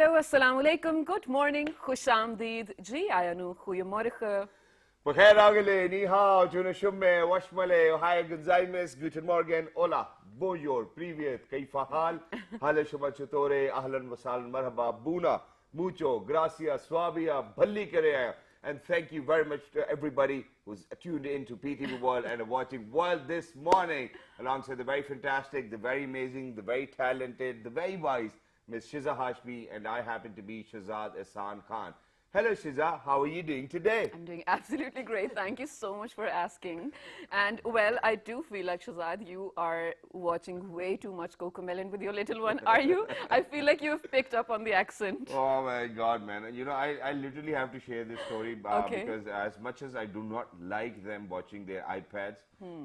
Hello, assalamu alaikum, good morning, khush amdeed, ji ayanu, goeiemorgen. Bukhair agale, ni hao, juna shumme, washmale, ohaya gonzaimes, guten morgen, hola, bonjour, privyet, kaifa hal, hale shuma chutore, ahlan wasalan, marhaba, buna, mucho, gracias, suavia, bhalli kare, and thank you very much to everybody who's tuned in to PTV World and are watching World this morning, alongside the very fantastic, the very amazing, the very talented, the very wise Miss Shiza Hashmi, and I happen to be Shazad Ehsan Khan. Hello Shiza, how are you doing today? I'm doing absolutely great. Thank you so much for asking. And well, I do feel like Shazad, you are watching way too much Cocomelon with your little one. Are you? I feel like you've picked up on the accent. Oh my God, man. You know, I literally have to share this story Okay. because as much as I do not like them watching their iPads,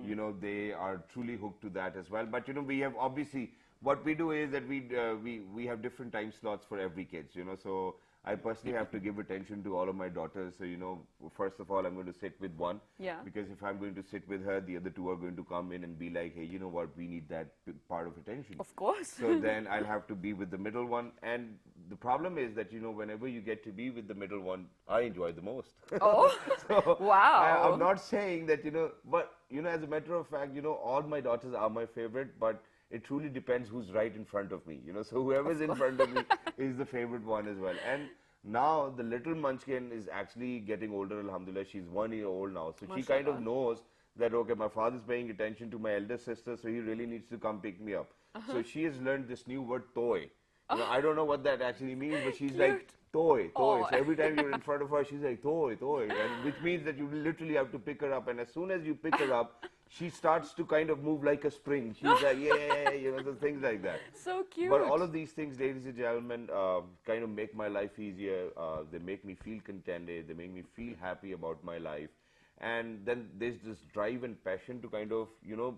you know, they are truly hooked to that as well. But, you know, we have obviously, what we do is that we have different time slots for every kids, you know, so I personally have to give attention to all of my daughters. So, you know, first of all, I'm going to sit with one. Yeah. Because if I'm going to sit with her, the other two are going to come in and be like, hey, you know what, we need that part of attention. Of course. So then I'll have to be with the middle one. And the problem is that, you know, whenever you get to be with the middle one, I enjoy the most. Oh, So wow. I'm not saying that, you know, but, you know, as a matter of fact, you know, all my daughters are my favorite, but it truly depends who's right in front of me, you know. So whoever's in front of me is the favorite one as well. And now the little munchkin is actually getting older, alhamdulillah. She's 1 year old now. So she kind of knows that, okay, my father's paying attention to my elder sister, so he really needs to come pick me up. So she has learned this new word, toy. You know, I don't know what that actually means, but she's like, toy, toy. Oh. So every time you're in front of her, she's like, toy, toy. And which means that you literally have to pick her up. And as soon as you pick her up, she starts to kind of move like a spring. She's like, yeah, you know, the things like that. So cute. But all of these things, ladies and gentlemen, kind of make my life easier. They make me feel contented. They make me feel happy about my life. And then there's this drive and passion to kind of, you know,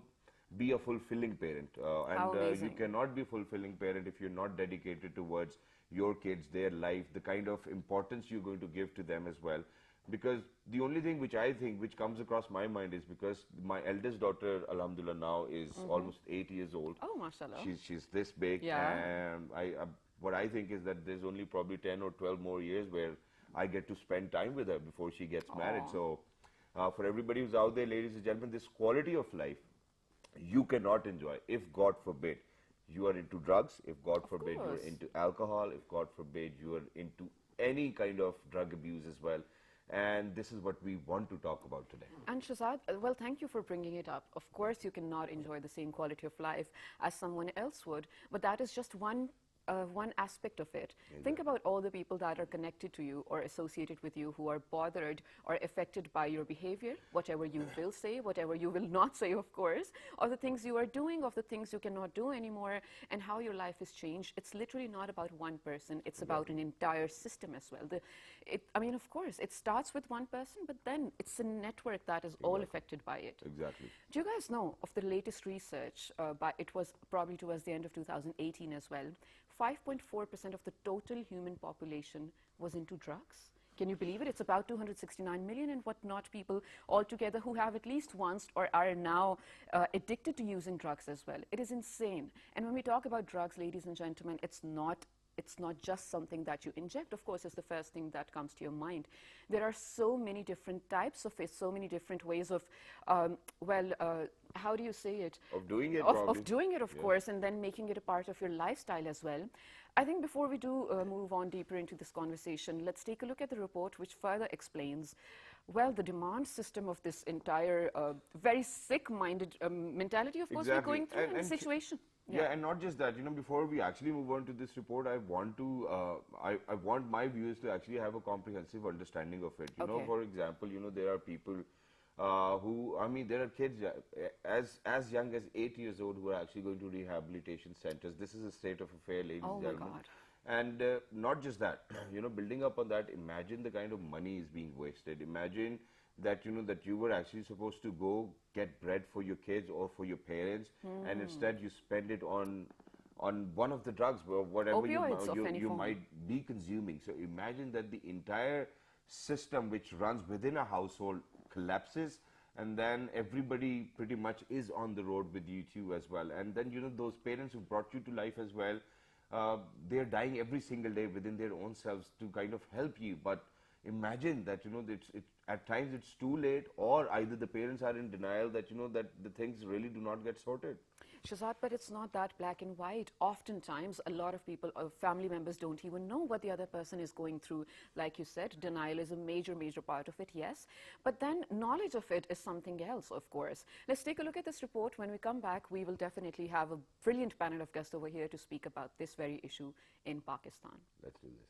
be a fulfilling parent. How You amazing. cannot be a fulfilling parent if you're not dedicated towards your kids, their life, the kind of importance you're going to give to them as well. Because the only thing which I think, which comes across my mind is because my eldest daughter, alhamdulillah, now is almost 8 years old. Oh, mashallah. She's this big. Yeah. And what I think is that there's only probably 10 or 12 more years where I get to spend time with her before she gets married. So for everybody who's out there, ladies and gentlemen, this quality of life, you cannot enjoy if, God forbid, you are into drugs, if, God forbid, you're into alcohol, if, God forbid, you are into any kind of drug abuse as well. And this is what we want to talk about today. And Shazad, well, thank you for bringing it up. Of course, you cannot enjoy the same quality of life as someone else would, but that is just one aspect of it. Think about all the people that are connected to you or associated with you who are bothered or affected by your behavior, whatever you will say, whatever you will not say, of course, or the things you are doing, of the things you cannot do anymore, and how your life has changed. It's literally not about one person. It's about an entire system as well. I mean, of course, it starts with one person, but then it's a network that is all affected by it. Exactly. Do you guys know of the latest research? It was probably towards the end of 2018 as well. 5.4% of the total human population was into drugs. Can you believe it? It's about 269 million and whatnot people altogether who have at least once or are now addicted to using drugs as well. It is insane. And when we talk about drugs, ladies and gentlemen, it's not just something that you inject. Of course, it's the first thing that comes to your mind. There are so many different types of it, so many different ways of, how do you say it? Of doing it, Of doing it, of course, and then making it a part of your lifestyle as well. I think before we do move on deeper into this conversation, let's take a look at the report which further explains, well, the demand system of this entire very sick-minded mentality, of course, we're going through in the situation. Yeah, and not just that, you know, before we actually move on to this report, I want to, I want my viewers to actually have a comprehensive understanding of it. You know, for example, you know, there are people there are kids as young as 8 years old who are actually going to rehabilitation centers. This is a state of affair, ladies and gentlemen. God. And not just that, you know, building up on that, imagine the kind of money is being wasted. Imagine that, you know, that you were actually supposed to go get bread for your kids or for your parents, and instead you spend it on one of the drugs, whatever you might be consuming. So imagine that the entire system which runs within a household collapses, and then everybody pretty much is on the road with you too as well. And then, you know, those parents who brought you to life as well, they're dying every single day within their own selves to kind of help you. But imagine that, at times it's too late, or either the parents are in denial that, that the things really do not get sorted. Shazad, but it's not that black and white. Oftentimes, a lot of people, family members don't even know what the other person is going through. Like you said, denial is a major, major part of it, yes. But then knowledge of it is something else, of course. Let's take a look at this report. When we come back, we will definitely have a brilliant panel of guests over here to speak about this very issue in Pakistan. Let's do this.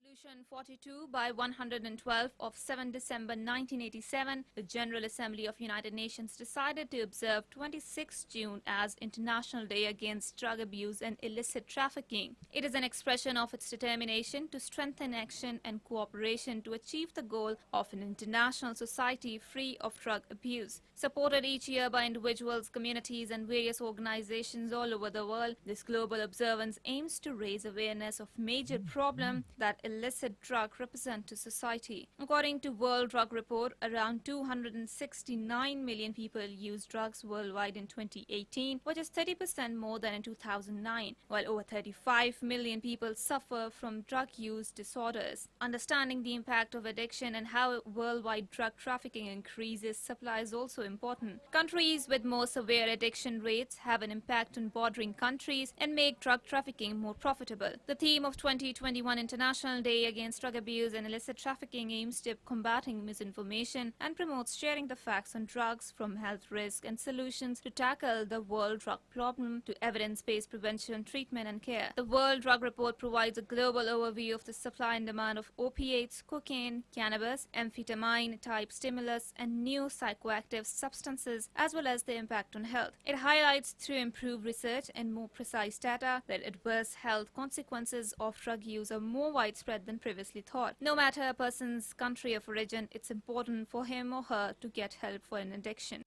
Resolution 42 by 112 of 7 December 1987, the General Assembly of United Nations decided to observe 26 June as International Day Against Drug Abuse and Illicit Trafficking. It is an expression of its determination to strengthen action and cooperation to achieve the goal of an international society free of drug abuse. Supported each year by individuals, communities and various organizations all over the world, this global observance aims to raise awareness of major problem that illicit drug represent to society. According to World Drug Report, around 269 million people used drugs worldwide in 2018, which is 30% more than in 2009, while over 35 million people suffer from drug use disorders. Understanding the impact of addiction and how worldwide drug trafficking increases supply is also important. Countries with more severe addiction rates have an impact on bordering countries and make drug trafficking more profitable. The theme of 2021 International Day Against Drug Abuse and Illicit Trafficking aims to combating misinformation and promotes sharing the facts on drugs, from health risk and solutions to tackle the world drug problem to evidence-based prevention, treatment and care. The World Drug Report provides a global overview of the supply and demand of opiates, cocaine, cannabis, amphetamine, type stimulus and new psychoactive substances, as well as the impact on health. It highlights through improved research and more precise data that adverse health consequences of drug use are more widespread than previously thought. No matter a person's country of origin, it's important for him or her to get help for an addiction.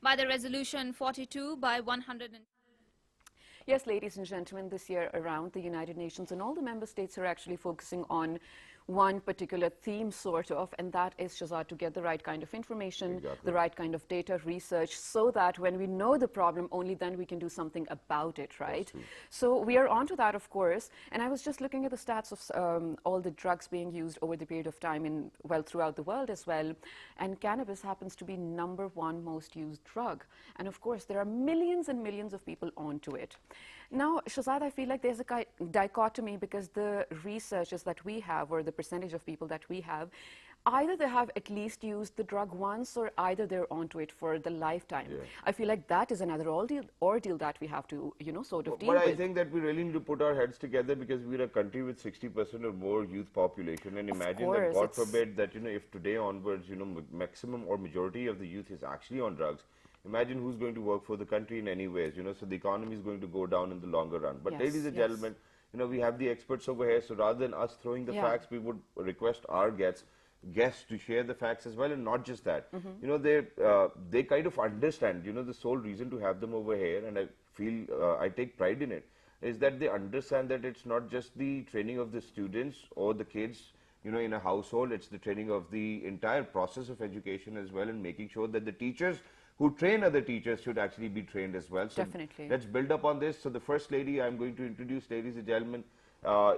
By the Resolution 42 by 100. Yes, ladies and gentlemen, this year around, the United Nations and all the member states are actually focusing on one particular theme, sort of, and that is, Shazad, to get the right kind of information, the right kind of data research, so that when we know the problem, only then we can do something about it, right? So we are onto that, of course, and I was just looking at the stats of all the drugs being used over the period of time in, well, throughout the world as well, and cannabis happens to be #1 most used drug, and of course there are millions and millions of people onto it. Now, Shazad, I feel like there's a dichotomy, because the researchers that we have, or the percentage of people that we have, either they have at least used the drug once, or either they're onto it for the lifetime. Yeah. I feel like that is another ordeal that we have to, sort of deal But with. I think that we really need to put our heads together, because we're a country with 60% or more youth population, and imagine that, God forbid, that if today onwards, maximum or majority of the youth is actually on drugs. Imagine who's going to work for the country in any ways, so the economy is going to go down in the longer run. But ladies and gentlemen, we have the experts over here, so rather than us throwing the facts, we would request our guests to share the facts as well, and not just that. They kind of understand, the sole reason to have them over here, and I feel I take pride in it, is that they understand that it's not just the training of the students or the kids, in a household, it's the training of the entire process of education as well, and making sure that the teachers who train other teachers should actually be trained as well. So definitely. Let's build up on this. So the first lady I'm going to introduce, ladies and gentlemen,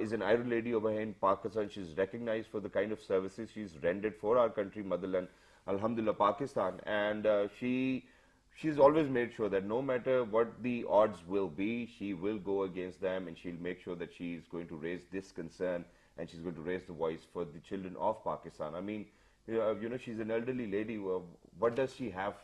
is an Iron lady over here in Pakistan. She's recognized for the kind of services she's rendered for our country, motherland, Alhamdulillah, Pakistan. And she's always made sure that no matter what the odds will be, she will go against them, and she'll make sure that she's going to raise this concern, and she's going to raise the voice for the children of Pakistan. I mean, she's an elderly lady. What does she have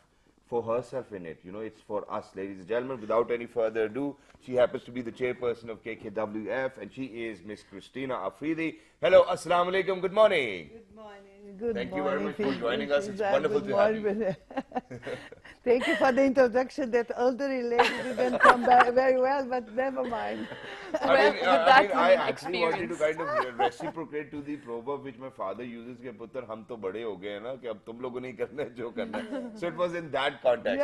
for herself in it? It's for us, ladies and gentlemen. Without any further ado, she happens to be the chairperson of KKWF, and she is Miss Christina Afridi. Hello, assalamu alaikum, good morning. Good morning. Good Thank morning. you very much for joining us. It's Good wonderful to have you. morning. Thank you for the introduction. That elderly lady didn't come back very well, but never mind. I actually wanted to kind of reciprocate to the proverb which my father uses, कि पुत्र हम तो बड़े हो गए हैं ना, कि अब तुम लोगों नहीं करना है जो करना है. So it was in that context,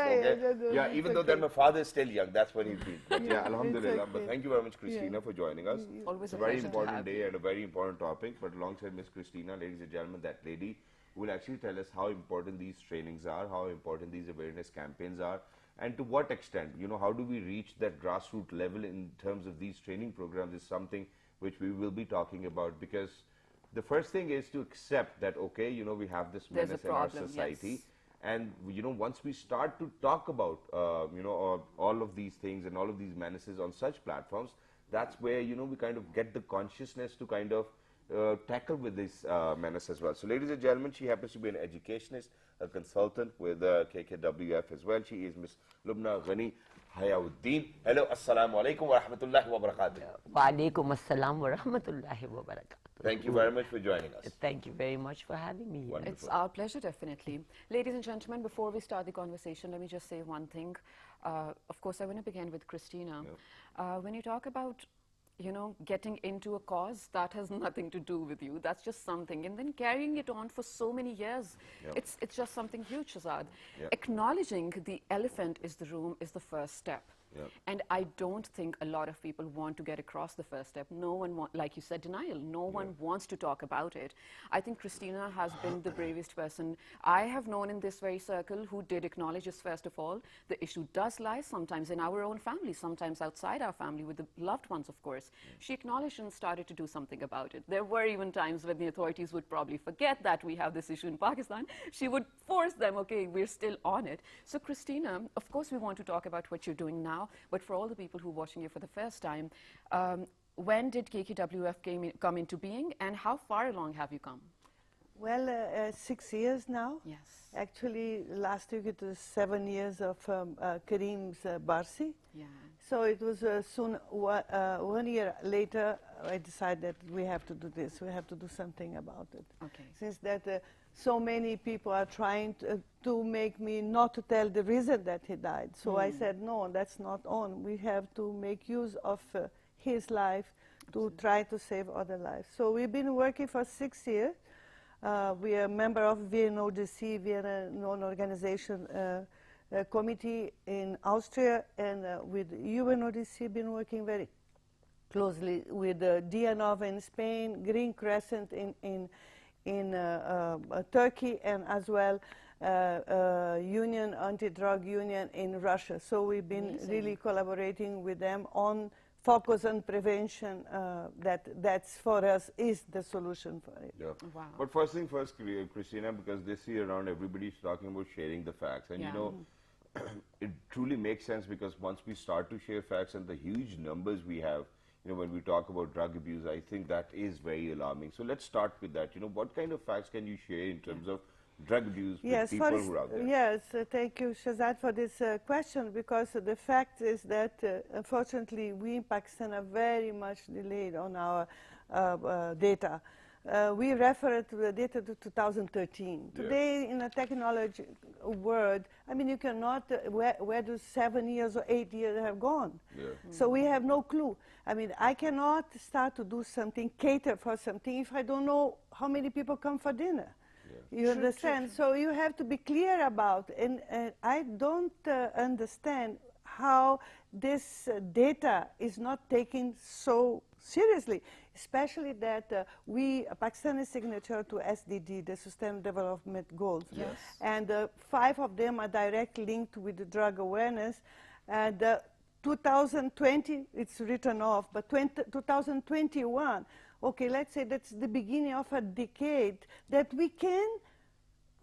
even though that my father is still young, that's what he feels. But alhamdulillah. Okay. But thank you very much, Christina, for joining us. Always It's a a very pleasure to important have day you. and a very important topic. But alongside Miss Christina, ladies and gentlemen, that lady will actually tell us how important these trainings are, how important these awareness campaigns are, and to what extent, how do we reach that grassroots level in terms of these training programs is something which we will be talking about, because the first thing is to accept that, okay, we have this There's a menace in our problem, society. yes. And, once we start to talk about, all of these things and all of these menaces on such platforms, that's where, we kind of get the consciousness to kind of tackle with this menace as well. So, ladies and gentlemen, she happens to be an educationist, a consultant with KKWF as well. She is Miss Lubna Ghani Hayauddin. Hello, assalamu alaikum wa rahmatullahi wa barakatuh. Wa alaikum assalam wa rahmatullahi wa barakatuh. Thank you very much for joining us. Thank you very much for having me here. Wonderful. It's our pleasure, definitely. Ladies and gentlemen, before we start the conversation, let me just say one thing. Of course, I want to begin with Christina. When you talk about, getting into a cause, that has nothing to do with you. That's just something. And then carrying it on for so many years, it's just something huge, Shazad. Acknowledging the elephant is the room is the first step. And I don't think a lot of people want to get across the first step. No one like you said, denial. No one wants to talk about it. I think Christina has been the bravest person I have known in this very circle who did acknowledge this first of all. The issue does lie sometimes in our own family, sometimes outside our family with the loved ones, of course. She acknowledged and started to do something about it. There were even times when the authorities would probably forget that we have this issue in Pakistan. She would force them, okay, we're still on it. So Christina, of course we want to talk about what you're doing now. But for all the people who are watching you for the first time, when did KKWF come into being, and how far along have you come? Well, 6 years now. Yes. Actually, last week it was 7 years of Kareem's Barsi. Yeah. So it was soon, 1 year later, I decided that we have to do this. We have to do something about it. Okay. Since that so many people are trying to make me not to tell the reason that he died. So I said, no, that's not on. We have to make use of his life to try to save other lives. So we've been working for 6 years. We are a member of VNODC, Vienna Non-Organization Committee in Austria, and with UNODC been working very closely with DNOV in Spain, Green Crescent in Turkey, and as well Union, Anti-Drug Union in Russia. So we've been really collaborating with them on focus on prevention. That's for us is the solution for it. Yeah. Wow. But first thing first, Christina, because this year around everybody's talking about sharing the facts. And it truly makes sense, because once we start to share facts and the huge numbers we have, when we talk about drug abuse, I think that is very alarming. So let's start with that. What kind of facts can you share in terms of drug abuse with people who are out there? Yes, thank you, Shazad, for this question, because the fact is that, unfortunately, we in Pakistan are very much delayed on our data. We refer to the data to 2013. Today, in a technology world, I mean, you cannot, where do 7 years or 8 years have gone? So we have no clue. I mean, I cannot start to do something, cater for something, if I don't know how many people come for dinner. You understand? So you have to be clear about, and I don't understand how this data is not taken so seriously, especially that Pakistan is signature to SDG, the Sustainable Development Goals. Yes. And 5 of them are directly linked with the drug awareness. And 2020, it's written off, but 2021, okay, let's say that's the beginning of a decade that we can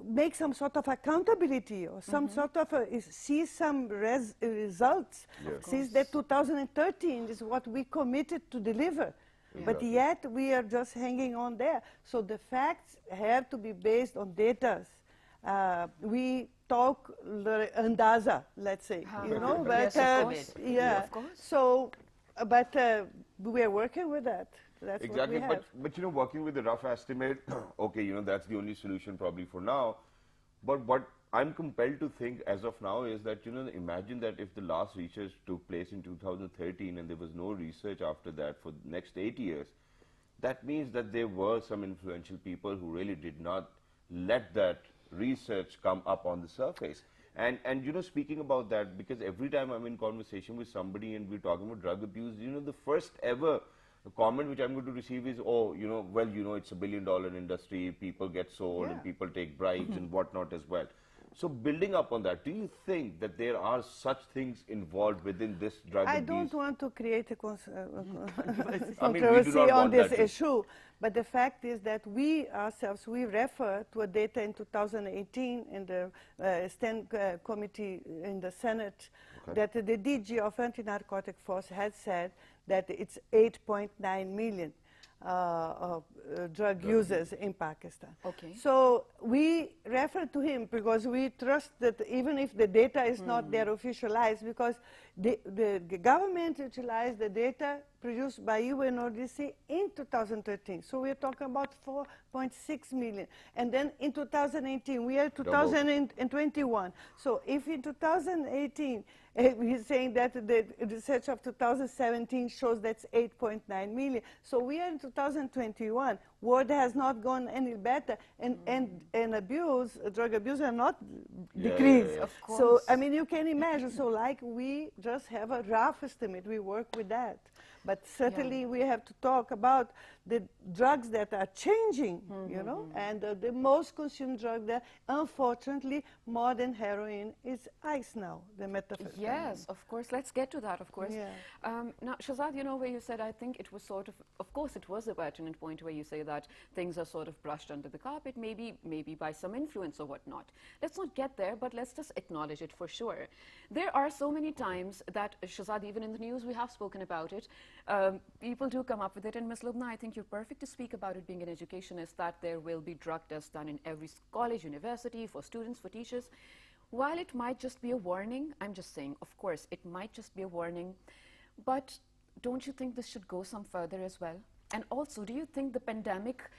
make some sort of accountability or some sort of see some results. Since that 2013 is what we committed to deliver. But yet we are just hanging on there. So the facts have to be based on data. We talk andaza, let's say, but yes, of course. yeah. Of course. So, but we are working with that. That's Exactly, what we have. but working with a rough estimate, okay, that's the only solution probably for now. But what I'm compelled to think as of now is that, imagine that if the last research took place in 2013 and there was no research after that for the next 8 years, that means that there were some influential people who really did not let that research come up on the surface. And speaking about that, because every time I'm in conversation with somebody and we're talking about drug abuse, the first ever comment which I'm going to receive is, oh, it's a $1 billion industry, people get sold and people take bribes and whatnot as well. So building up on that, do you think that there are such things involved within this drug I abuse? don't want to create a I mean, we do controversy not on want this that to. issue, but the fact is that we ourselves, we refer to a data in 2018 in the STEM committee in the Senate, that the DG of Anti-Narcotic Force had said that it's 8.9 million drug users in Pakistan. Okay. So we refer to him because we trust that even if the data is not there officialized, because the government utilized the data produced by UNODC in 2013. So we're talking about 4.6 million. And then in 2018, we are 2021. So if in 2018, he's saying that the research of 2017 shows that's 8.9 million. So we are in 2021. World has not gone any better, and abuse, drug abuse, are not decreased. Of course. So I mean, you can imagine. So like we just have a rough estimate. We work with that, but certainly we have to talk about the drugs that are changing, you know, and the most consumed drug that, unfortunately, more than heroin is ice now, the methamphetamine. Yes, of course. Let's get to that, of course. Yeah. Now, Shahzad, you know, where you said, I think it was sort of course, it was a pertinent point where you say that things are sort of brushed under the carpet, maybe by some influence or whatnot. Let's not get there, but let's just acknowledge it for sure. There are so many times that, Shahzad, even in the news, we have spoken about it. People do come up with it, and Ms. Lubna, I think you're perfect to speak about it being an educationist, that there will be drug tests done in every college, university, for students, for teachers. While it might just be a warning, I'm just saying, of course, it might just be a warning, but don't you think this should go some further as well? And also, do you think the pandemic,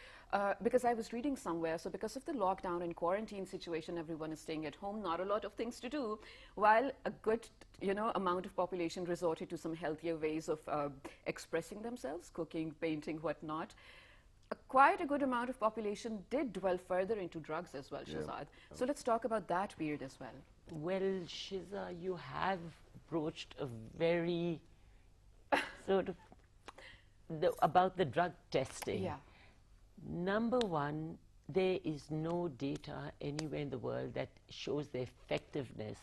because I was reading somewhere, so because of the lockdown and quarantine situation, everyone is staying at home, not a lot of things to do, while a good, you know, amount of population resorted to some healthier ways of expressing themselves, cooking, painting, whatnot. Quite a good amount of population did dwell further into drugs as well, Shahzad. So let's talk about that period as well. Well, Shiza, you have broached a very sort of about the drug testing. Yeah. Number one, there is no data anywhere in the world that shows the effectiveness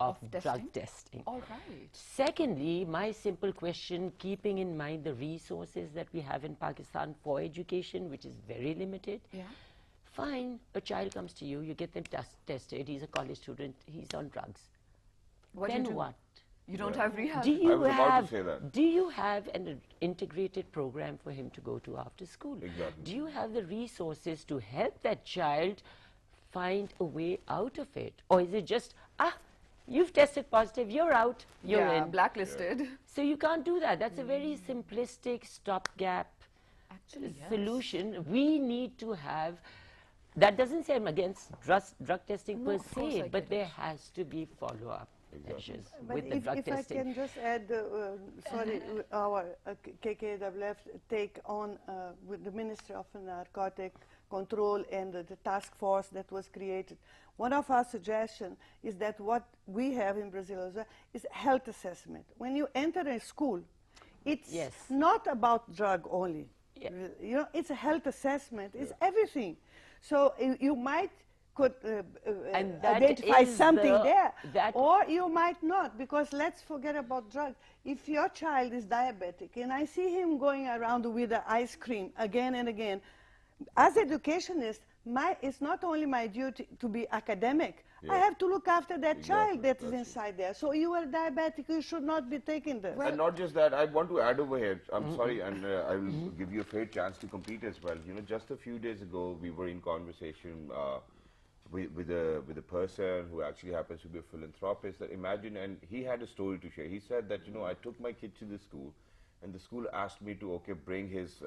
of drug testing. All right. Secondly, my simple question, keeping in mind the resources that we have in Pakistan for education, which is very limited. Yeah. Fine, a child comes to you, you get them tested, he's a college student, he's on drugs. What do Then you do? what? You don't have rehab. Do you was about to have say that. do you have an integrated program for him to go to after school? Exactly. Do you have the resources to help that child find a way out of it? Or is it just, you've tested positive, you're out, you're yeah, in. blacklisted. So you can't do that. That's a very simplistic stopgap Actually, yes. solution. We need to have, that doesn't say I'm against drug testing No, per of course I se, but get there it. has to be follow-up measures But with the drug if testing. I can just add, our KKWF take on with the Ministry of Narcotic Control and the task force that was created. One of our suggestions is that what we have in Brazil as well is health assessment. When you enter a school, it's Yes. not about drug only. Yeah. You know, it's a health assessment. It's everything. So you might could And that identify is something the- there, that- or you might not, because let's forget about drugs. If your child is diabetic and I see him going around with the ice cream again and again, as educationist, it's not only my duty to be academic, I have to look after that child that is inside there. So you are diabetic, you should not be taking this. And not just that, I want to add over here, I'm sorry, and I will give you a fair chance to complete as well. You know, just a few days ago, we were in conversation with a person who actually happens to be a philanthropist. That imagine, and he had a story to share. He said that, you know, I took my kid to the school, and the school asked me to, bring his,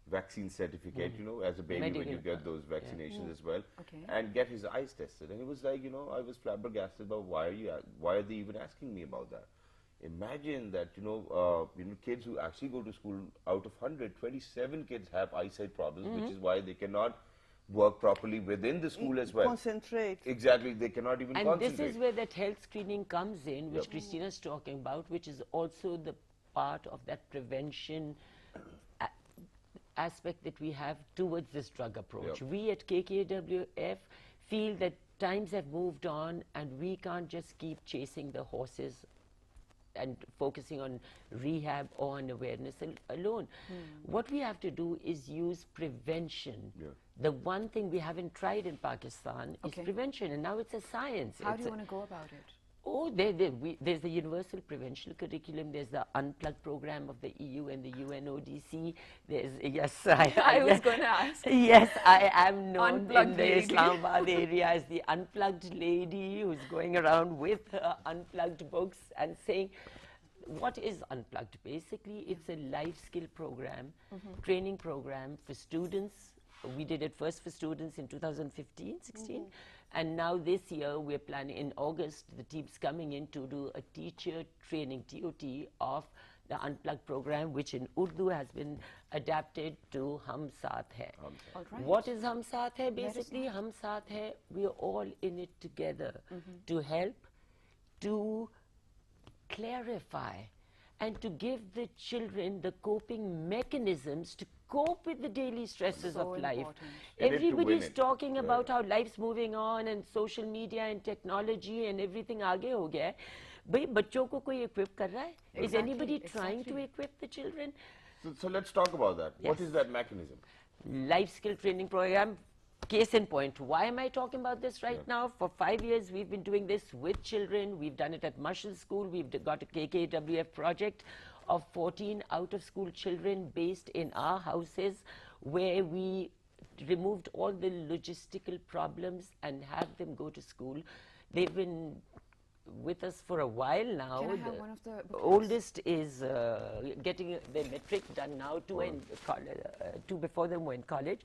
vaccine certificate, you know, as a baby when you Medical get those vaccinations as well, Okay. and get his eyes tested. And he was like, you know, I was flabbergasted about why are they even asking me about that? Imagine that, kids who actually go to school, out of 100, 27 kids have eyesight problems, which is why they cannot work properly within the school as well. Concentrate. Exactly, they cannot even And concentrate. this is where that health screening comes in, which Christina's talking about, which is also the part of that prevention aspect that we have towards this drug approach. Yep. We at KKWF feel that times have moved on, and we can't just keep chasing the horses and focusing on rehab or on awareness alone. What we have to do is use prevention. Yeah. The one thing we haven't tried in Pakistan is prevention, and now it's a science. How do you want to go about it? Oh, there's the universal prevention curriculum. There's the Unplugged program of the EU and the UNODC. There's, yes, I was going to ask. Yes, I am known Unplugged in the lady. Islamabad area as the unplugged lady who's going around with her unplugged books and saying, what is Unplugged? Basically, it's a life skill program, training program for students. We did it first for students in 2015, 16. And now this year, we're planning in August, the team's coming in to do a teacher training, TOT, of the Unplugged program, which in Urdu has been adapted to Hum Saath Hai. All right. What is Hum Saath Hai? Let us Basically, Hum Saath Hai, we are all in it together to help, to clarify, and to give the children the coping mechanisms to cope with the daily stresses So of life. important. In it to Everybody's win it. talking about how life's moving on and social media and technology and everything आगे हो गया है. भाई बच्चों को कोई equip कर रहा है? Is Exactly, anybody trying to exactly. equip the children? So let's talk about that. What Yes. is that mechanism? Life skill training program. Case in point, why am I talking about this right now? For 5 years, we've been doing this with children. We've done it at Marshall School. We've got a KKWF project of 14 out-of-school children based in our houses, where we removed all the logistical problems and had them go to school. They've been with us for a while now. Can I have one of the booklets? Oldest is getting their matric done now, two before them were in college.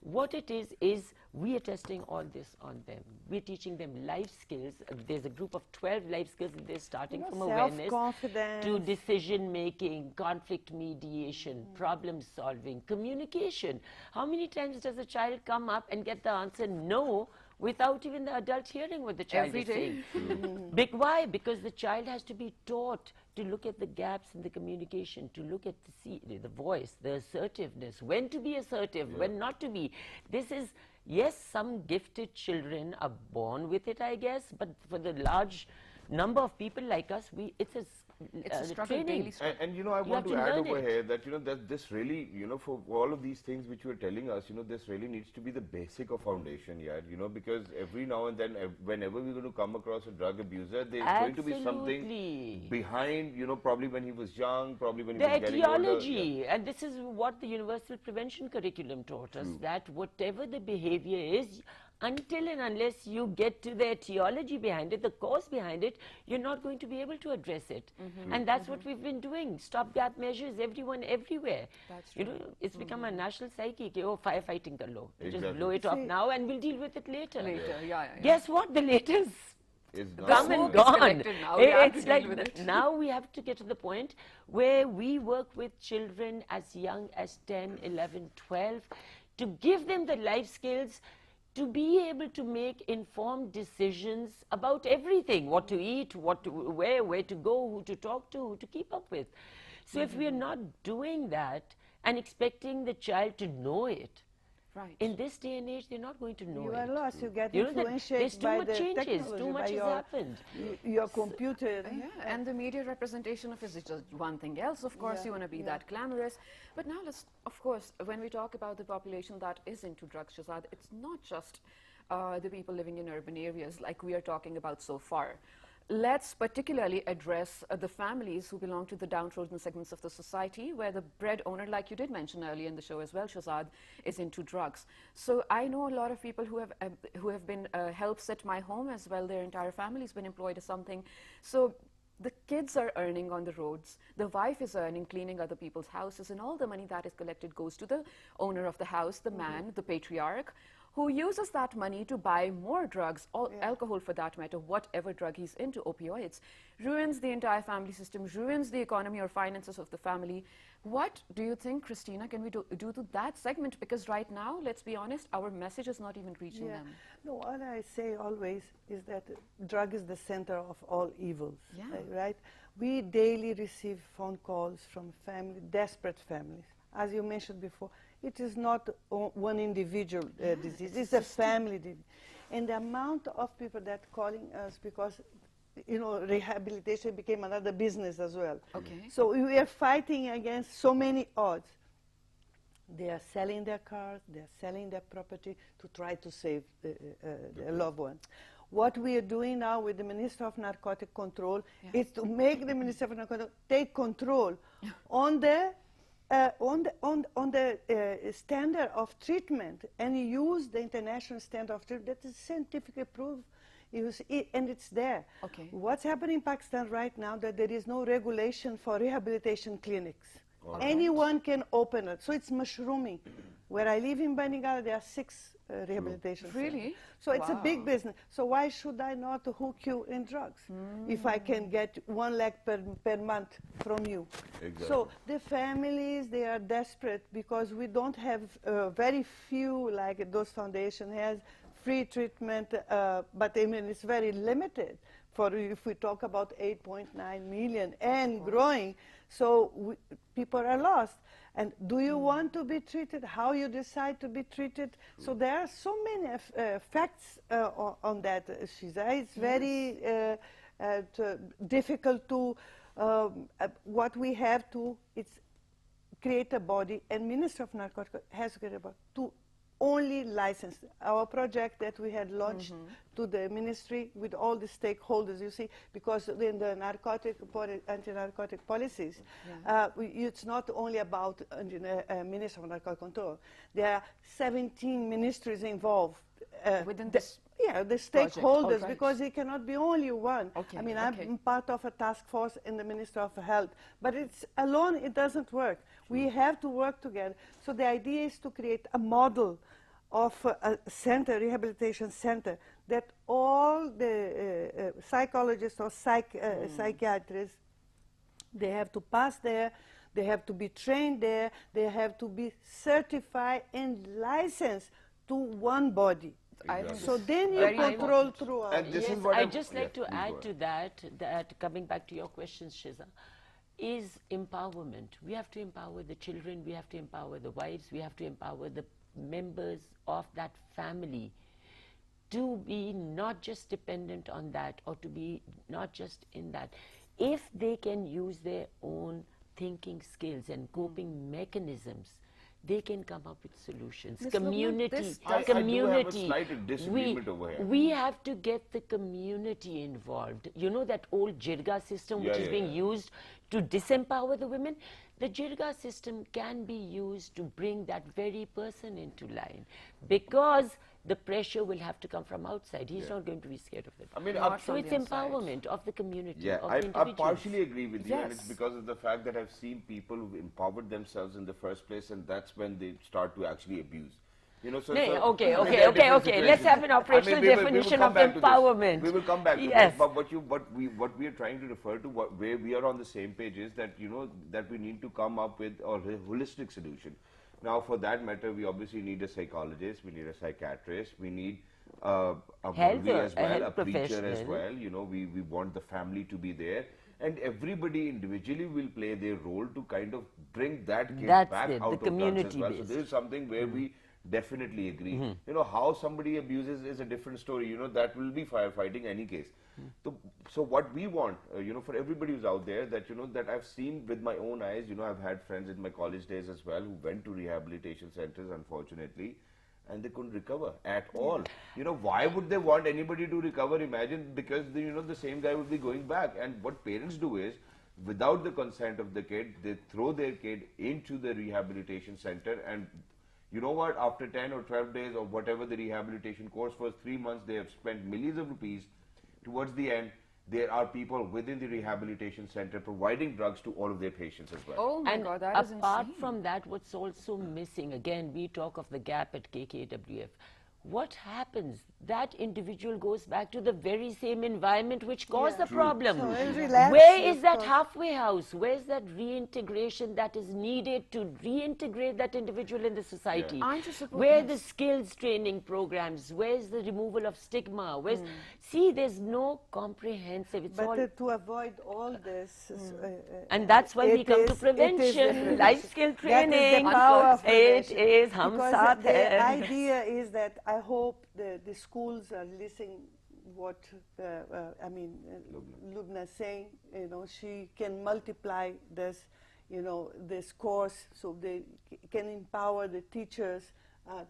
What it is we are testing all this on them. We're teaching them life skills. There's a group of 12 life skills, and they're starting from awareness self-confidence, to decision making, conflict mediation, problem solving, communication. How many times does a child come up and get the answer no without even the adult hearing what the child Every is day. saying? Why? Because the child has to be taught to look at the gaps in the communication, to look at the voice, the assertiveness, when to be assertive, when not to be. This is, yes, some gifted children are born with it, I guess, but for the large number of people like us, it's a struggle, training. daily struggle. And you know, I You want have to to add learn over it. here that, you know, that this really, you know, for all of these things which you are telling us, you know, this really needs to be the basic of foundation, yeah, you know, because every now and then, whenever we're going to come across a drug abuser, there's going to be something Absolutely. behind, you know, probably when he was young, probably when he The was getting older. etiology, and this is what the universal prevention curriculum taught us, that whatever the behavior is, until and unless you get to the etiology behind it, the cause behind it, you're not going to be able to address it. And that's what we've been doing. Stopgap measures, everyone, everywhere. That's you know, it's become a national psyche. Ke, oh, firefighting kar lo. Just Exactly. blow it off See- now and we'll deal with it later. Later, yeah. Guess what? The latest Is come not- and smoke is gone. collected now. We have to It's deal like with it. now we have to get to the point where we work with children as young as 10, 11, 12 to give them the life skills to be able to make informed decisions about everything, what to eat, what to wear, where to go, who to talk to, who to keep up with. So if we are not doing that and expecting the child to know it, Right. in this day and age, they're not going to know you it. are lost. You get You know that influenced there's too by much the changes, technology, too by much has your, happened. your computer. Yeah, and the media representation of it is just one thing else. Of course, you want to be that glamorous. But now let's, of course, when we talk about the population that is into drugs, Shazad, it's not just the people living in urban areas like we are talking about so far. Let's particularly address the families who belong to the downtrodden segments of the society, where the bread owner, like you did mention earlier in the show as well, Shazad, is into drugs. So I know a lot of people who have been helps at my home as well. Their entire family's been employed or something. So the kids are earning on the roads. The wife is earning cleaning other people's houses, and all the money that is collected goes to the owner of the house, the man, the patriarch, who uses that money to buy more drugs, or alcohol for that matter, whatever drug he's into, opioids, ruins the entire family system, ruins the economy or finances of the family. What do you think, Christina, can we do to that segment? Because right now, let's be honest, our message is not even reaching them. No, what I say always is that drug is the center of all evils, Yeah. right? We daily receive phone calls from desperate families. As you mentioned before, it is not one individual disease, it's a family disease. And the amount of people that calling us because, you know, rehabilitation became another business as well. Okay. So we are fighting against so many odds. They are selling their cars, they are selling their property to try to save their loved ones. What we are doing now with the Minister of Narcotic Control is to make the Minister of Narcotic Control take control on the standard of treatment and use the international standard of treatment that is scientifically proved. And it's there. Okay. What's happening in Pakistan right now that there is no regulation for rehabilitation clinics. Right. Anyone can open it. So it's mushrooming. Where I live in Banigala, there are 6 rehabilitation centers. Really? So it's a Wow. big business. So why should I not hook you in drugs if I can get 1 lakh per month from you? Exactly. So the families, they are desperate because we don't have very few, like those foundation has free treatment, but I mean it's very limited. For if we talk about 8.9 million and growing, so people are lost. And do you want to be treated? How you decide to be treated? So there are so many facts on that, Shiza. It's very difficult to, what we have to, it's create a body, and Minister of Narcotics has created a body to only license. Our project that we had launched to the ministry with all the stakeholders, you see, because in the anti-narcotic policies, it's not only about Minister of Narcotic Control. There are 17 ministries involved. Within this Yeah, the project, stakeholders, all right. because it cannot be only one. Okay, I mean, okay. I'm part of a task force in the Ministry of Health, but it's alone, it doesn't work. We have to work together. So the idea is to create a model of a center, rehabilitation center, that all the psychologists or psychiatrists, they have to pass there, they have to be trained there, they have to be certified and licensed to one body. I think So this then you very control important. throughout. And this Yes, is what I'd I'm- just like to please go add ahead. to that coming back to your questions, Shiza, is empowerment. We have to empower the children, we have to empower the wives, we have to empower the members of that family to be not just dependent on that or to be not just in that. If they can use their own thinking skills and coping mechanisms, they can come up with solutions. Ms. Lubna, Community, this I do have a community. slight disagreement over here. We have to get the community involved. You know that old Jirga system which Yeah, is yeah, being yeah. used to disempower the women? The Jirga system can be used to bring that very person into line because the pressure will have to come from outside. He's not going to be scared of it. I mean, Not So from it's the inside. empowerment of the community, yeah, of I the individuals. partially agree with you, and it's Yes. because of the fact that I've seen people who empowered themselves in the first place, and that's when they start to actually abuse. You know, so, No, so okay, I mean, okay, there are okay, different okay. Let's have an situations. operational we will definition come of back to this. empowerment. We will come back to Yes. this. But what we are trying to refer to, where we are on the same page is that, you know, that we need to come up with a holistic solution. Now, for that matter, we obviously need a psychologist, we need a psychiatrist, we need a Maulvi as a well, health a preacher as professional. well. You know, we want the family to be there. And everybody individually will play their role to kind of bring that kid That's back it, out the of drugs as community well. So based. this is something where we definitely agree. You know, how somebody abuses is a different story. You know, that will be firefighting any case. So what we want, you know, for everybody who's out there, that, you know, that I've seen with my own eyes, you know, I've had friends in my college days as well who went to rehabilitation centers, unfortunately, and they couldn't recover at all. You know, why would they want anybody to recover? Imagine, because, you know, the same guy would be going back. And what parents do is, without the consent of the kid, they throw their kid into the rehabilitation center, and you know what, after 10 or 12 days or whatever the rehabilitation course was, 3 months, they have spent millions of rupees. Towards the end, there are people within the rehabilitation center providing drugs to all of their patients as well. Oh my And God, that is apart insane. from that, what's also missing, again, we talk of the gap at KKWF. What happens? That individual goes back to the very same environment which caused the problem. So it's relaxed, Where is of that course. halfway house? Where is that reintegration that is needed to reintegrate that individual in the society? Aren't you supposed- Where yes. the skills training programs? Where's the removal of stigma? Where's see, there's no comprehensive. It's all But to avoid all this, and that's why we it come to is- it is prevention, life skill That is training. the power of It prevention. is hum Because saath the hai. idea is that I hope the schools are listening what Lubna is saying. She can multiply this, this course, so they can empower the teachers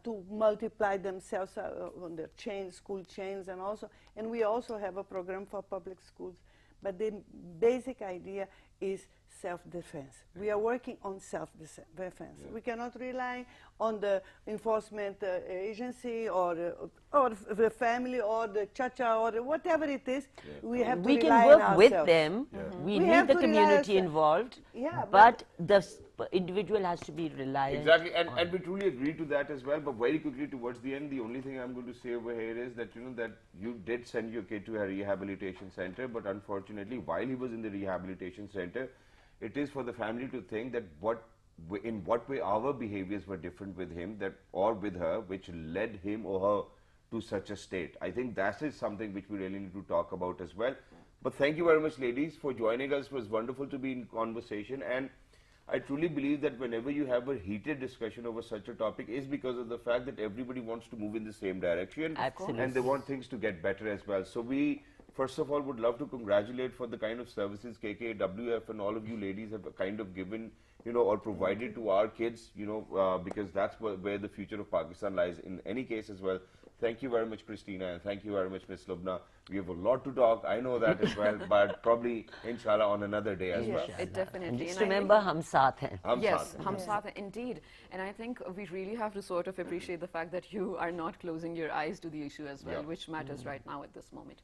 to multiply themselves on their school chains, and we also have a program for public schools. But the basic idea is self-defense. We are working on self-defense. We cannot rely on the enforcement agency or the family or the chacha or whatever it is. We have to We can rely work on with ourselves. them. We have need the to rely community ourselves. involved. Yeah, but the individual has to be reliant. Exactly, and we truly agree to that as well. But very quickly towards the end, the only thing I'm going to say over here is that that you did send your kid to a rehabilitation center, but unfortunately, while he was in the rehabilitation center, it is for the family to think that in what way our behaviors were different with him or with her, which led him or her to such a state. I think that is something which we really need to talk about as well. But thank you very much, ladies, for joining us. It was wonderful to be in conversation, and I truly believe that whenever you have a heated discussion over such a topic is because of the fact that everybody wants to move in the same direction. Absolutely. And they want things to get better as well. So we, first of all, would love to congratulate for the kind of services KKWF and all of you ladies have kind of given, or provided to our kids, because that's where the future of Pakistan lies in any case as well. Thank you very much, Christina, and thank you very much, Ms. Lubna. We have a lot to talk, I know that as well, but probably, inshallah, on another day as well. It definitely. And just I remember, think- hum saath hain. Yes, hum saath hain, indeed. And I think we really have to sort of appreciate the fact that you are not closing your eyes to the issue as well, which matters right now at this moment.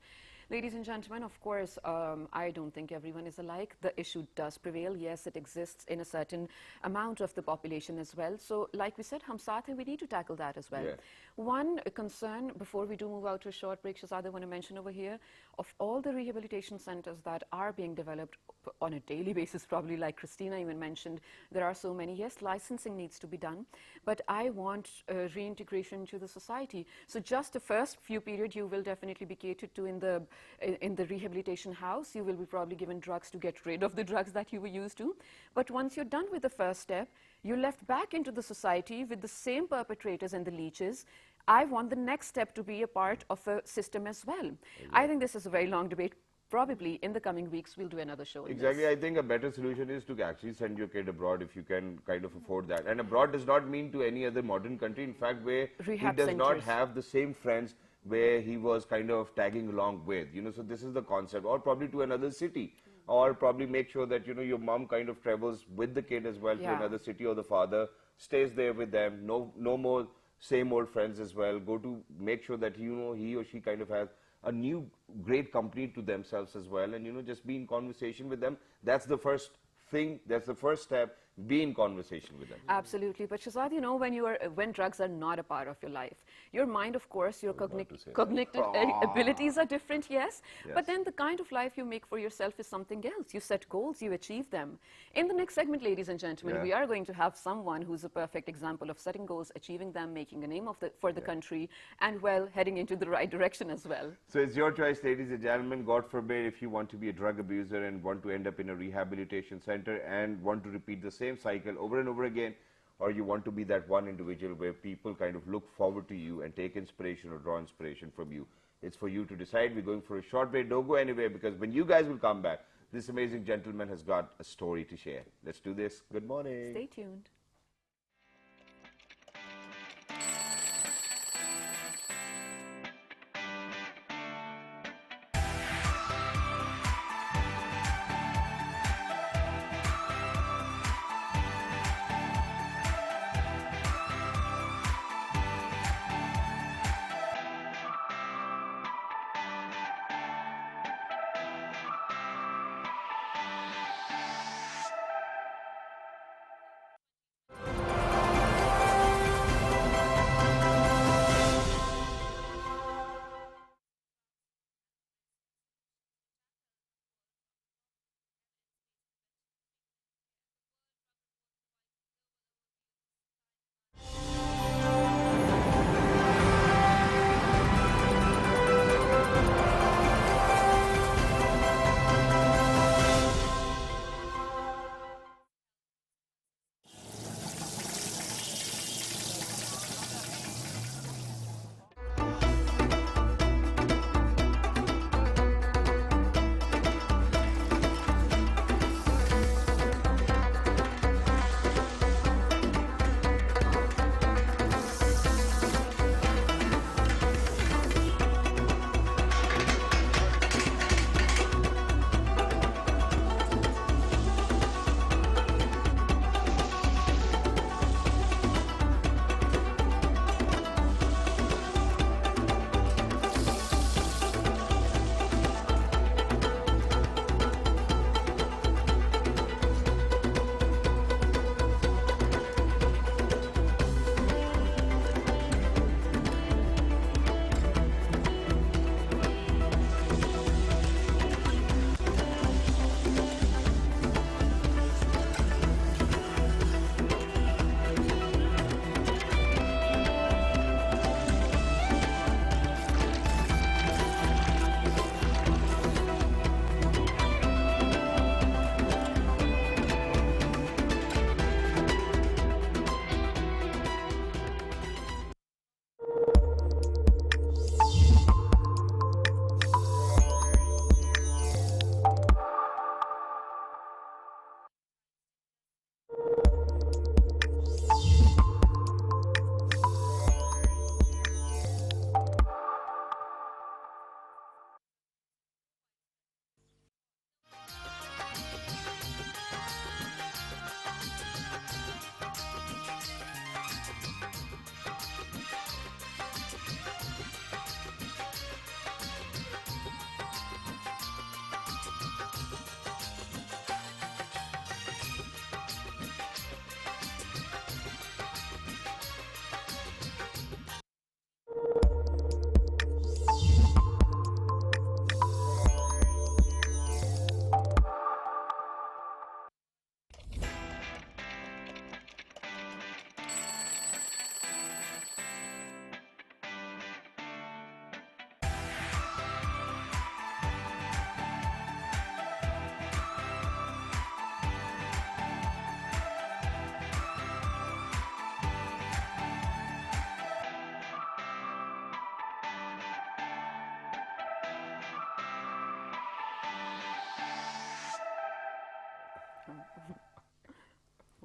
Ladies and gentlemen, of course, I don't think everyone is alike. The issue does prevail. Yes, it exists in a certain amount of the population as well. So, like we said, hum saath hain, we need to tackle that as well. Yeah. One concern, before we do move out to a short break, Shahzad, I want to mention over here, of all the rehabilitation centers that are being developed on a daily basis, probably like Christina even mentioned, there are so many. Yes, licensing needs to be done, but I want reintegration into the society. So just the first few period you will definitely be catered to in the rehabilitation house. You will be probably given drugs to get rid of the drugs that you were used to. But once you're done with the first step, you're left back into the society with the same perpetrators and the leeches. I want the next step to be a part of a system as well. I think this is a very long debate. Probably in the coming weeks, we'll do another show on Exactly. this. I think a better solution is to actually send your kid abroad if you can kind of afford that. And abroad does not mean to any other modern country. In fact, where Rehab he does not centers. have the same friends where he was kind of tagging along with. So this is the concept. Or probably to another city. Or probably make sure that, your mom kind of travels with the kid as well to Yeah. another city, or the father stays there with them. No more same old friends as well. Go to make sure that, he or she kind of has a new great company to themselves as well, and just be in conversation with them. That's the first thing, that's the first step. Be in conversation with them. Absolutely. But Shahzad, when drugs are not a part of your life, your mind, of course, your to say that. cognitive abilities are different, yes, Yes. but then the kind of life you make for yourself is something else. You set goals, you achieve them. In the next segment, ladies and gentlemen, Yeah. we are going to have someone who's a perfect example of setting goals, achieving them, making a name for the country, and, well, heading into the right direction as well. So it's your choice, ladies and gentlemen. God forbid if you want to be a drug abuser and want to end up in a rehabilitation center and want to repeat the same cycle over and over again, or you want to be that one individual where people kind of look forward to you and take inspiration or draw inspiration from you. It's for you to decide. We're going for a short break. Don't go anywhere, because when you guys will come back, this amazing gentleman has got a story to share. Let's do this. Good morning. Stay tuned.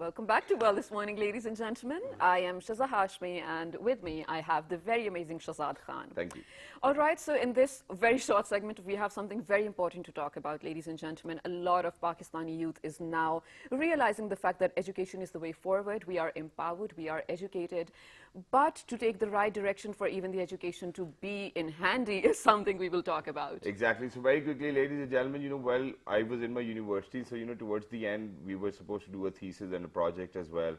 Welcome back to Well This Morning, ladies and gentlemen. I am Shaza Hashmi, and with me I have the very amazing Shazad Khan. Thank you. All right, so in this very short segment, we have something very important to talk about, ladies and gentlemen. A lot of Pakistani youth is now realizing the fact that education is the way forward. We are empowered, we are educated, but to take the right direction for even the education to be in handy is something we will talk about. Exactly. So very quickly, ladies and gentlemen, while I was in my university, so, towards the end, we were supposed to do a thesis and a project as well.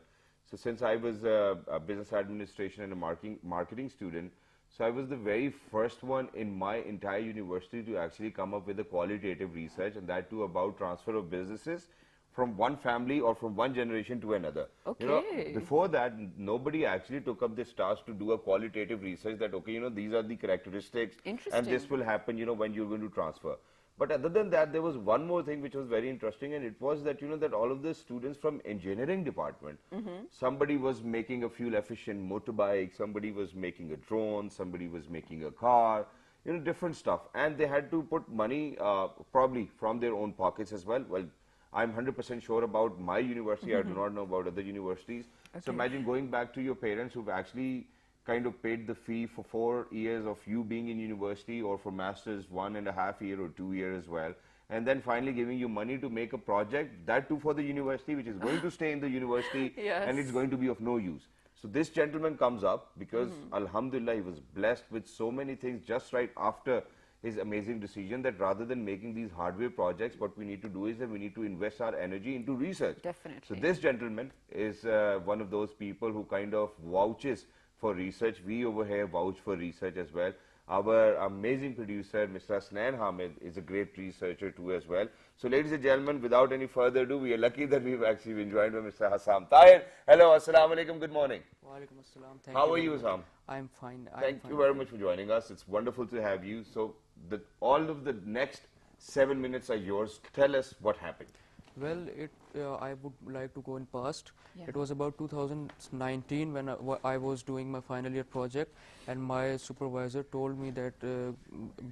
So since I was a business administration and a marketing student, so I was the very first one in my entire university to actually come up with a qualitative research, and that too about transfer of businesses from one family or from one generation to another. Okay. Before that, nobody actually took up this task to do a qualitative research that, okay, these are the characteristics and this will happen, when you're going to transfer. But other than that, there was one more thing which was very interesting, and it was that, that all of the students from engineering department, somebody was making a fuel efficient motorbike, somebody was making a drone, somebody was making a car, different stuff. And they had to put money, probably from their own pockets as well. Well, I'm 100% sure about my university. I do not know about other universities. Okay. So imagine going back to your parents who've actually kind of paid the fee for 4 years of you being in university, or for masters 1.5 year or 2 years as well, and then finally giving you money to make a project, that too for the university, which is going to stay in the university. Yes. And it's going to be of no use. So this gentleman comes up because Alhamdulillah, he was blessed with so many things just right after his amazing decision that rather than making these hardware projects, what we need to do is that we need to invest our energy into research. Definitely. So this gentleman is one of those people who kind of vouches for research. We over here vouch for research as well. Our amazing producer, Mr. Asnan Hamid, is a great researcher too as well. So ladies and gentlemen, without any further ado, we are lucky that we've actually been joined by Mr. Hassam Tahir. Hello, assalamu alaikum, good morning. Walaikum assalam. How are you, Hassam? I'm fine. Thank you very much for joining us. It's wonderful to have you. So all of the next 7 minutes are yours. Tell us what happened. Well, I would like to go in past. Yeah. It was about 2019 when I was doing my final year project, and my supervisor told me that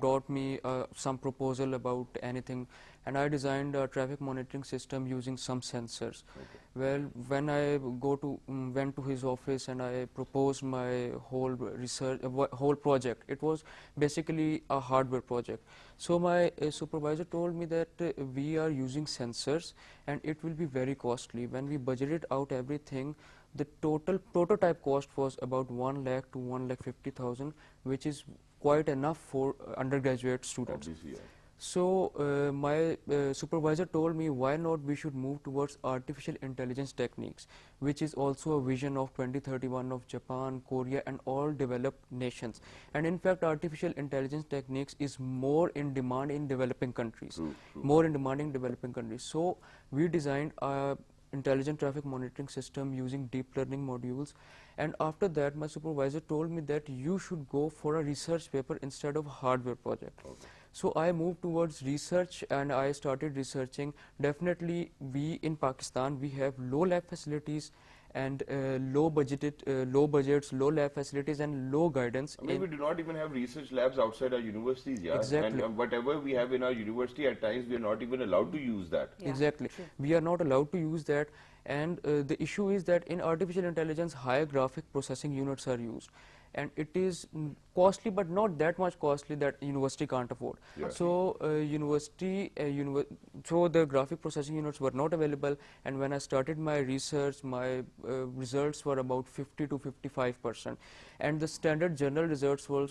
brought me some proposal about anything, and I designed a traffic monitoring system using some sensors. Okay. Well, when I went to his office and I proposed my whole research, whole project, it was basically a hardware project. So my supervisor told me that we are using sensors and it will be very costly. When we budgeted out everything, the total prototype cost was about 1 lakh to 1,50,000, which is quite enough for undergraduate students. Obviously, yeah. So my supervisor told me why not we should move towards artificial intelligence techniques, which is also a vision of 2031 of Japan, Korea and all developed nations. And in fact, artificial intelligence techniques is more in demand in developing countries. True. More in demand in developing countries. So we designed a intelligent traffic monitoring system using deep learning modules. And after that, my supervisor told me that you should go for a research paper instead of a hardware project. Okay. So I moved towards research and I started researching. Definitely we in Pakistan, we have low lab facilities and low budgets, low lab facilities and low guidance. I mean, we do not even have research labs outside our universities, yeah. Exactly. And whatever we have in our university, at times we are not even allowed to use that. Yeah, exactly. True. We are not allowed to use that. And the issue is that in artificial intelligence, higher graphic processing units are used. And it is costly, but not that much costly that university can't afford. Yeah. So so the graphic processing units were not available, and when I started my research, my results were about 50 to 55%, and the standard journal results were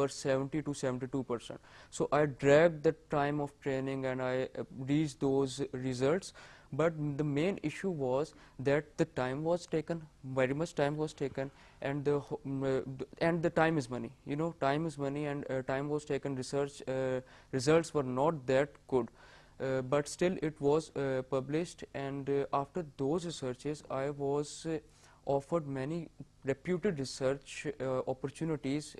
70 to 72%. So I dragged the time of training and I reached those results. But the main issue was that the time was taken, very much time was taken, and the time is money. Time is money, and time was taken. Research results were not that good, but still it was published. And after those researches, I was offered many reputed research opportunities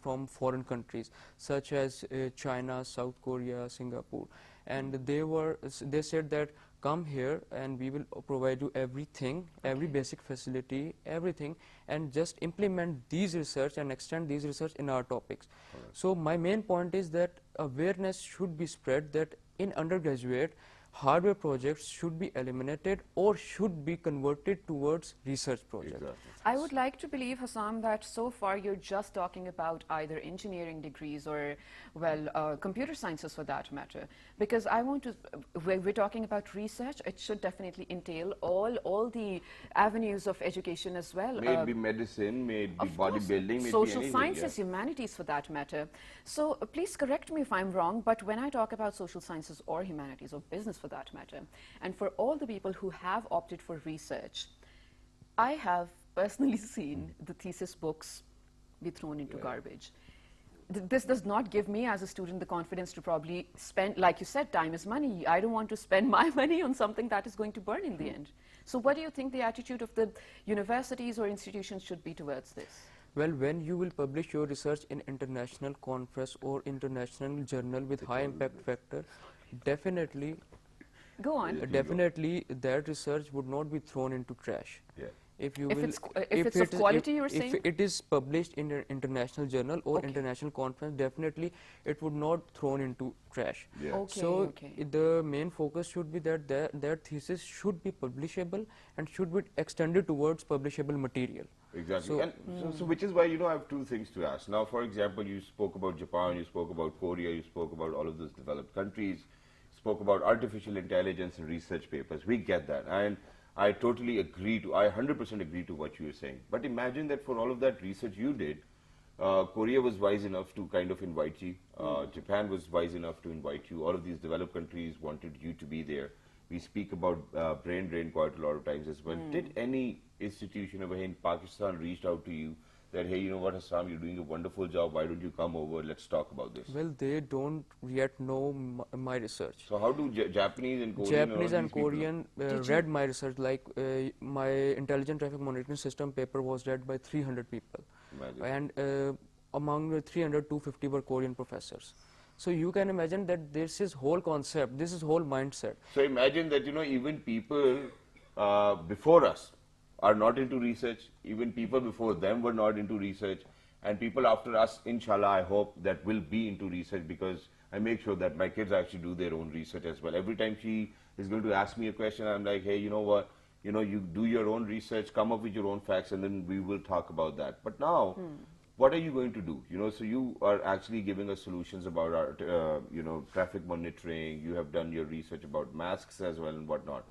from foreign countries such as China, South Korea, Singapore, and they said that come here and we will provide you everything, every basic facility, everything, and just implement these research and extend these research in our topics. So my main point is that awareness should be spread that in undergraduate, hardware projects should be eliminated or should be converted towards research projects. Exactly. I would like to believe, Hassam, that so far you're just talking about either engineering degrees or, well, computer sciences for that matter. Because I want to, when we're talking about research, it should definitely entail all the avenues of education as well. May it be medicine, may it be Of course, bodybuilding, may it be social anything. sciences, humanities for that matter. So please correct me if I'm wrong, but when I talk about social sciences or humanities or business for that matter, and for all the people who have opted for research, I have personally seen the thesis books be thrown into garbage. This does not give me as a student the confidence to probably spend, like you said, time is money. I don't want to spend my money on something that is going to burn in the end. So what do you think the attitude of the universities or institutions should be towards this? Well, when you will publish your research in international conference or international journal with high impact factor, definitely Go on. definitely that research would not be thrown into trash. Yeah. If you If will, it's of quality, you were saying? if it is published in an international journal or Okay. international conference, definitely it would not thrown into trash. Yeah. Okay, So okay. the main focus should be that that thesis should be publishable and should be extended towards publishable material. Exactly. So- And so which is why, I have two things to ask. Now, for example, you spoke about Japan, you spoke about Korea, you spoke about all of those developed countries, spoke about artificial intelligence and research papers. We get that. And I totally agree to, I 100% agree to what you were saying. But imagine that for all of that research you did, Korea was wise enough to kind of invite you. Japan was wise enough to invite you. All of these developed countries wanted you to be there. We speak about brain drain quite a lot of times as well. Did any institution over here in Pakistan reached out to you that, hey, you know what, Hassam, you're doing a wonderful job. Why don't you come over? Let's talk about this. Well, they don't yet know my research. So how do Japanese and Korean Japanese all and these people know? Korean Did you- read my research, like my intelligent traffic monitoring system paper was read by 300 people. Imagine. And among the 300, 250 were Korean professors. So you can imagine that this is whole concept, this is whole mindset. So imagine that, even people before us are not into research, even people before them were not into research, and people after us, inshallah, I hope, that will be into research, because I make sure that my kids actually do their own research as well. Every time she is going to ask me a question, I'm like, hey, you know what, you do your own research, come up with your own facts, and then we will talk about that. But now, what are you going to do? So you are actually giving us solutions about our, traffic monitoring. You have done your research about masks as well and whatnot.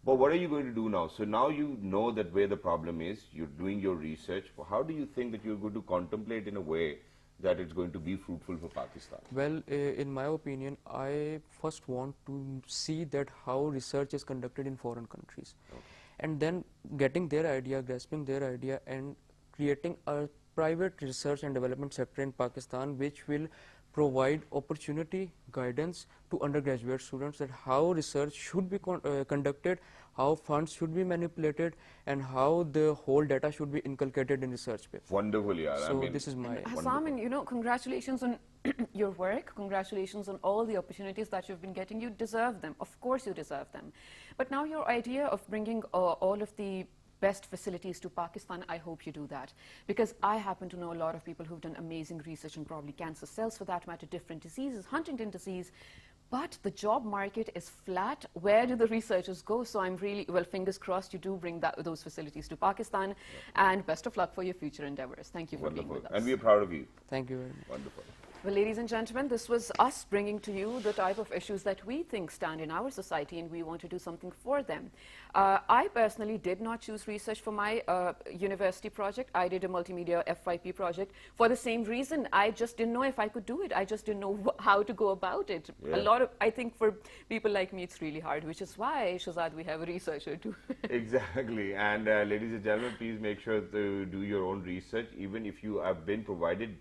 But what are you going to do now? So now you know that where the problem is. You're doing your research. How do you think that you're going to contemplate in a way that it's going to be fruitful for Pakistan? Well, in my opinion, I first want to see that how research is conducted in foreign countries. And then getting their idea, grasping their idea, and creating a private research and development sector in Pakistan which will provide opportunity, guidance to undergraduate students that how research should be conducted, how funds should be manipulated, and how the whole data should be inculcated in research paper. Wonderful, yeah. So this is my... Hassam, and congratulations on your work, congratulations on all the opportunities that you've been getting. You deserve them. Of course you deserve them. But now your idea of bringing all of the best facilities to Pakistan, I hope you do that. Because I happen to know a lot of people who've done amazing research on probably cancer cells, for that matter, different diseases, Huntington disease. But the job market is flat. Where do the researchers go? So I'm really, well, fingers crossed you do bring those facilities to Pakistan. And best of luck for your future endeavors. Thank you for being Wonderful. with us. And we are proud of you. Thank you very much. Wonderful. Well, ladies and gentlemen, this was us bringing to you the type of issues that we think stand in our society, and we want to do something for them. I personally did not choose research for my university project. I did a multimedia FYP project for the same reason. I just didn't know if I could do it. I just didn't know how to go about it. Yeah. I think for people like me, it's really hard, which is why, Shazad, we have a researcher too. Exactly. And ladies and gentlemen, please make sure to do your own research, even if you have been provided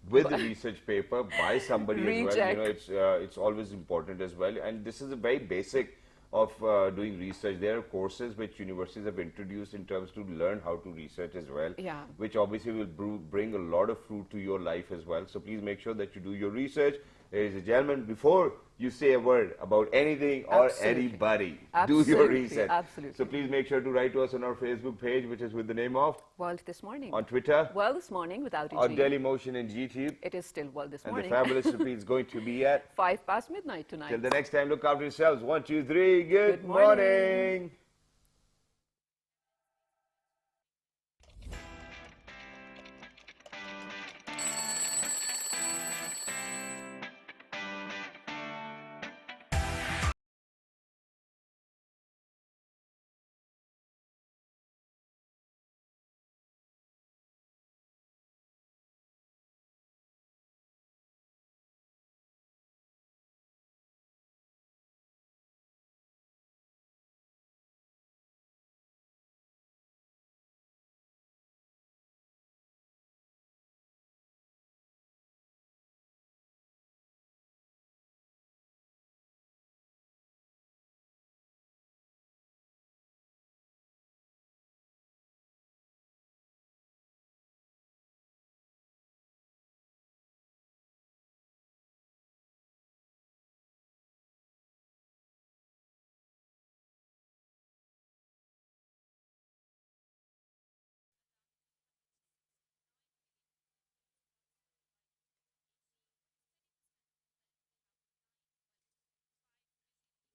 with the research paper by somebody as well. Recheck. It's always important as well. And this is a very basic of doing research. There are courses which universities have introduced in terms to learn how to research as well, Yeah. which obviously will bring a lot of fruit to your life as well. So please make sure that you do your research. Ladies and gentlemen, before you say a word about anything or Absolutely. anybody, do Absolutely, your research. absolutely. So please make sure to write to us on our Facebook page, which is with the name of, World This Morning. on Twitter, World This Morning without a on G. Dailymotion and GTube. It is still World This And the Morning. fabulous repeat is going to be at 5 past midnight tonight. till the next time. Look after yourselves. 1, 2, 3. Good Good morning. morning.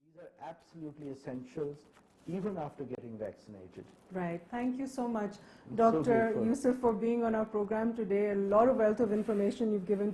These are absolutely essentials even after getting vaccinated. Right. Thank you so much, I'm so Dr. grateful. Yusuf, for being on our program today. A lot of wealth of information you've given